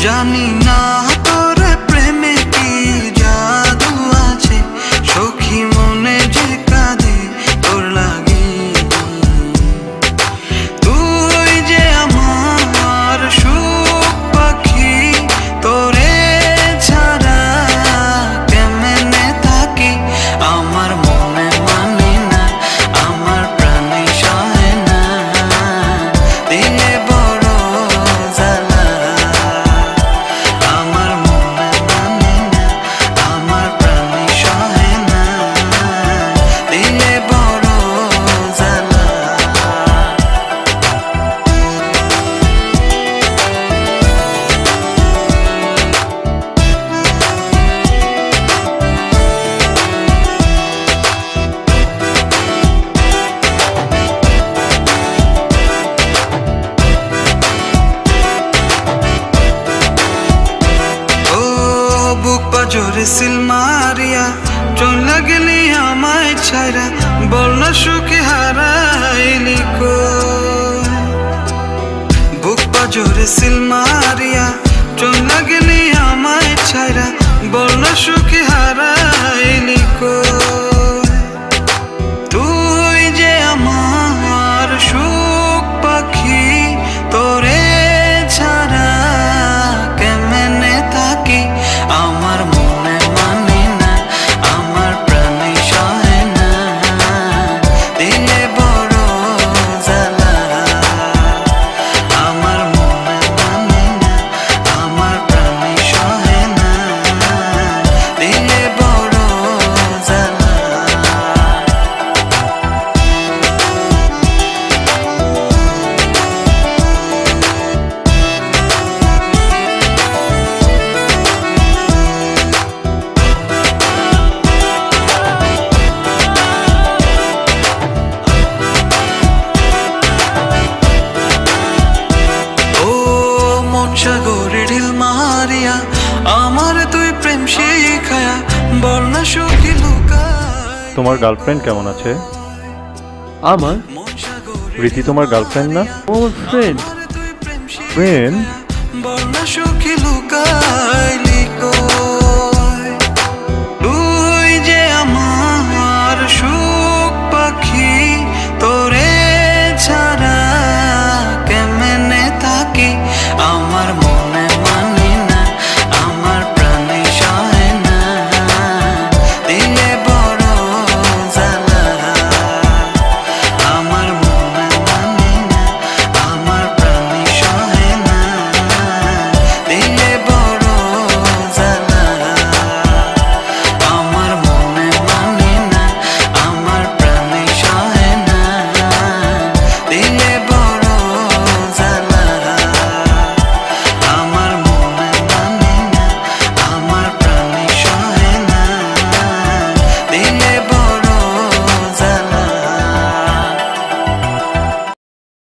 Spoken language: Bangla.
জানি না তোর প্রেমে কি জাদু আছে, সখী মনে যে কাঁদে তোর লাগে। তুই যে আমার সুখ পাখি, তোরে ছাড়া কেমনে থাকি। আমার মনে মানে না, আমার প্রাণে সহে না, দিলে বড় জ্বালা। আমার মনে মানে না, আমার প্রাণে সহে না, দিলে বড় জ্বালা। বুক পাজরে সিল মারিয়া চলে গেলি আমায় ছাইরা, বল না সুখে হারাইলি কই। বুক পাজরে সিল মারিয়া চলে গেলি আমায় ছাইরা, বল না সুখে হারাইলি কই। তুই যে আমার সুখ পাখি, তোরে ছাড়া কেমনে থাকি। আমার মনে মানে না, আমার প্রাণে সহে না, দিলে বড় জ্বালা। আমার মনে মানে না, আমার প্রাণে সহে না, দিলে বড় জ্বালা। সাগরে ঢিল মারিয়া আমার তুই প্রেম শিখায়া, বল না সুখী লুকায়। তোমার গার্লফ্রেন্ড কেমন আছে? আমার রীতি তোমার গার্লফ্রেন্ড না? ওর ফ্রেন্ড। ফ্রেন্ড? বল না সুখী লুকাইলি কই।